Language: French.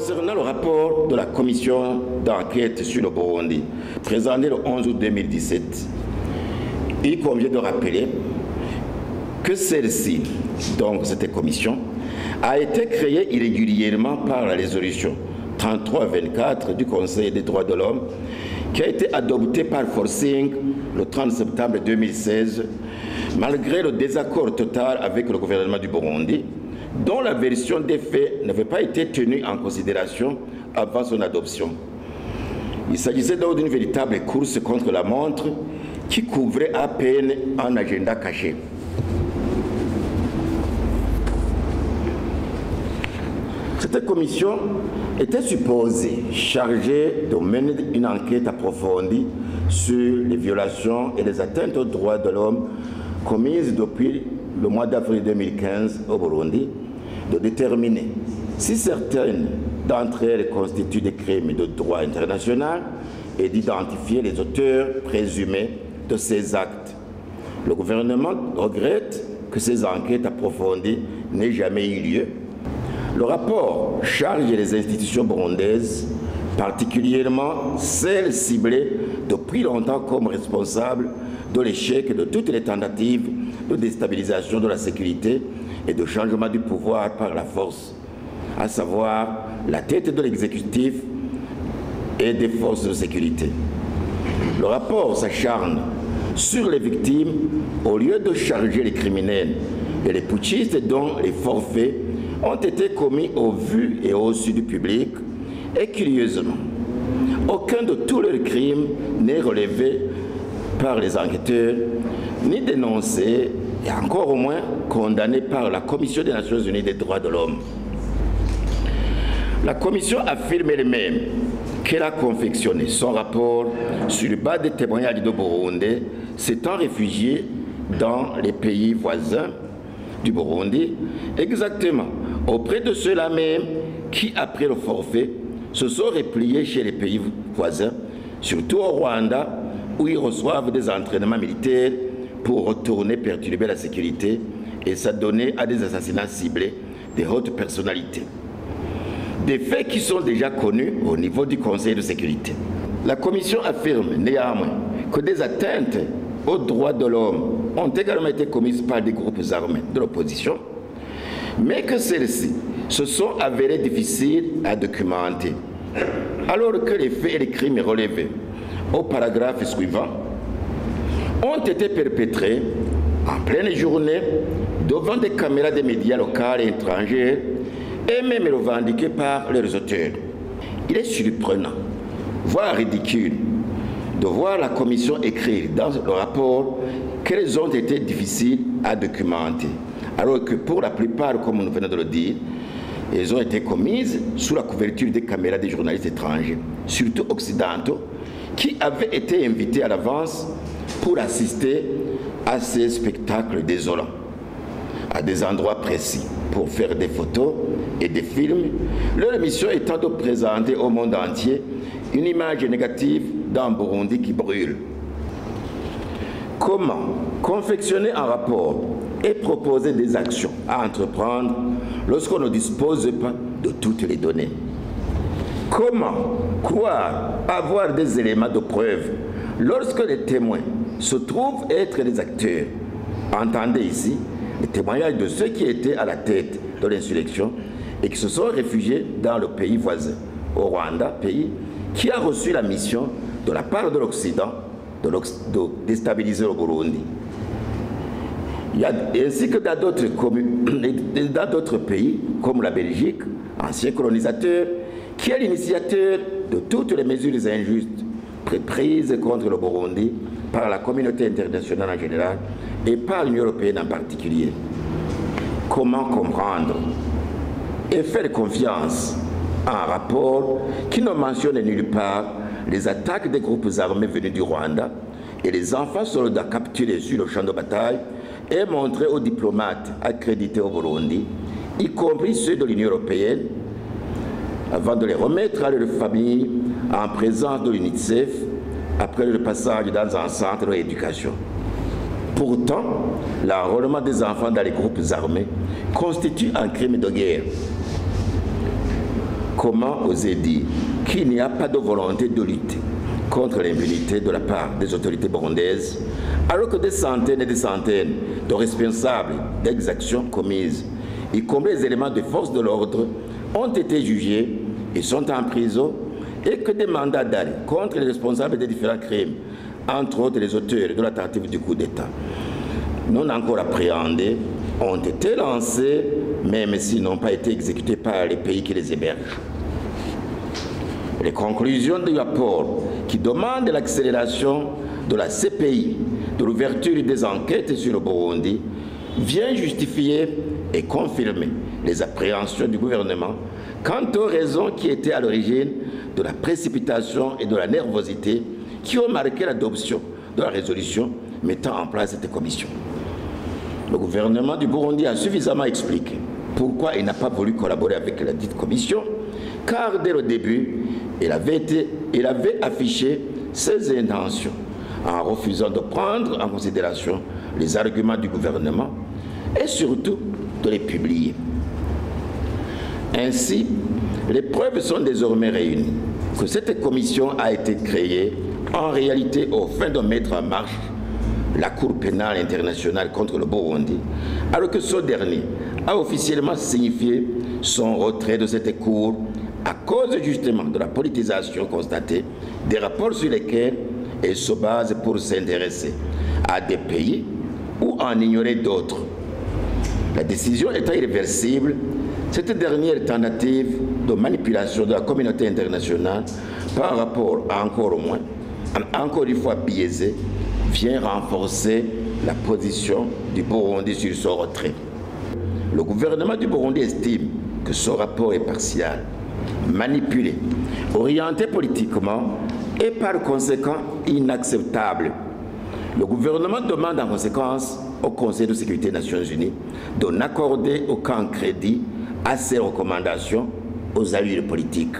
Concernant le rapport de la commission d'enquête sur le Burundi, présenté le 11 août 2017, il convient de rappeler que celle-ci, donc cette commission, a été créée irrégulièrement par la résolution 3324 du Conseil des droits de l'homme, qui a été adoptée par forcing le 30 septembre 2016, malgré le désaccord total avec le gouvernement du Burundi, dont la version des faits n'avait pas été tenue en considération avant son adoption. Il s'agissait donc d'une véritable course contre la montre qui couvrait à peine un agenda caché. Cette commission était supposée chargée de mener une enquête approfondie sur les violations et les atteintes aux droits de l'homme commises depuis le mois d'avril 2015 au Burundi, de déterminer si certaines d'entre elles constituent des crimes de droit international et d'identifier les auteurs présumés de ces actes. Le gouvernement regrette que ces enquêtes approfondies n'aient jamais eu lieu. Le rapport charge les institutions burundaises, particulièrement celles ciblées depuis longtemps comme responsables de l'échec de toutes les tentatives de déstabilisation de la sécurité et de changement du pouvoir par la force, à savoir la tête de l'exécutif et des forces de sécurité. Le rapport s'acharne sur les victimes au lieu de charger les criminels et les putschistes dont les forfaits ont été commis au vu et au su du public, et curieusement, aucun de tous leurs crimes n'est relevé par les enquêteurs, ni dénoncé, et encore au moins condamné par la Commission des Nations Unies des droits de l'homme. La Commission affirme elle-même qu'elle a confectionné son rapport sur le bas des témoignages de Burundi s'étant réfugiés dans les pays voisins du Burundi, exactement auprès de ceux-là même qui, après le forfait, se sont repliés chez les pays voisins, surtout au Rwanda, où ils reçoivent des entraînements militaires pour retourner perturber la sécurité et s'adonner à des assassinats ciblés de hautes personnalités. Des faits qui sont déjà connus au niveau du Conseil de sécurité. La Commission affirme néanmoins que des atteintes aux droits de l'homme ont également été commises par des groupes armés de l'opposition, mais que celles-ci se sont avérées difficiles à documenter, alors que les faits et les crimes relevés au paragraphe suivant ont été perpétrés en pleine journée devant des caméras des médias locaux et étrangers et même revendiqués par leurs auteurs. Il est surprenant, voire ridicule, de voir la Commission écrire dans le rapport qu'elles ont été difficiles à documenter, alors que pour la plupart, comme nous venons de le dire, elles ont été commises sous la couverture des caméras des journalistes étrangers, surtout occidentaux, qui avaient été invités à l'avance pour assister à ces spectacles désolants, à des endroits précis, pour faire des photos et des films, leur mission étant de présenter au monde entier une image négative d'un Burundi qui brûle. Comment confectionner un rapport et proposer des actions à entreprendre lorsqu'on ne dispose pas de toutes les données? Comment croire avoir des éléments de preuve lorsque les témoins se trouvent être des acteurs? Entendez ici les témoignages de ceux qui étaient à la tête de l'insurrection et qui se sont réfugiés dans le pays voisin, au Rwanda, pays qui a reçu la mission de la part de l'Occident de déstabiliser le Burundi. Ainsi que dans d'autres pays, comme la Belgique, ancien colonisateur, qui est l'initiateur de toutes les mesures injustes prises contre le Burundi par la communauté internationale en général et par l'Union européenne en particulier. Comment comprendre et faire confiance à un rapport qui ne mentionne nulle part les attaques des groupes armés venus du Rwanda et les enfants soldats capturés sur le champ de bataille et montrés aux diplomates accrédités au Burundi, y compris ceux de l'Union européenne, avant de les remettre à leurs familles en présence de l'UNICEF après le passage dans un centre de rééducation. Pourtant, l'enrôlement des enfants dans les groupes armés constitue un crime de guerre. Comment oser dire qu'il n'y a pas de volonté de lutter contre l'impunité de la part des autorités burundaises, alors que des centaines et des centaines de responsables d'exactions commises, y compris les éléments de force de l'ordre, ont été jugés et sont en prison, et que des mandats d'arrêt contre les responsables des différents crimes, entre autres les auteurs de la tentative du coup d'État, non encore appréhendés, ont été lancés, même s'ils n'ont pas été exécutés par les pays qui les hébergent. Les conclusions du rapport qui demandent l'accélération de la CPI, de l'ouverture des enquêtes sur le Burundi, viennent justifier et confirmer les appréhensions du gouvernement quant aux raisons qui étaient à l'origine de la précipitation et de la nervosité qui ont marqué l'adoption de la résolution mettant en place cette commission. Le gouvernement du Burundi a suffisamment expliqué pourquoi il n'a pas voulu collaborer avec la dite commission, car dès le début, il avait affiché ses intentions en refusant de prendre en considération les arguments du gouvernement et surtout de les publier. Ainsi, les preuves sont désormais réunies que cette commission a été créée en réalité aux fins de mettre en marche la Cour pénale internationale contre le Burundi, alors que ce dernier a officiellement signifié son retrait de cette Cour à cause justement de la politisation constatée des rapports sur lesquels elle se base pour s'intéresser à des pays ou en ignorer d'autres. La décision étant irréversible, cette dernière tentative de manipulation de la communauté internationale par rapport à encore une fois biaisée, vient renforcer la position du Burundi sur son retrait. Le gouvernement du Burundi estime que ce rapport est partial, manipulé, orienté politiquement et par conséquent inacceptable. Le gouvernement demande en conséquence au Conseil de sécurité des Nations Unies de n'accorder aucun crédit à ces recommandations aux allures politiques.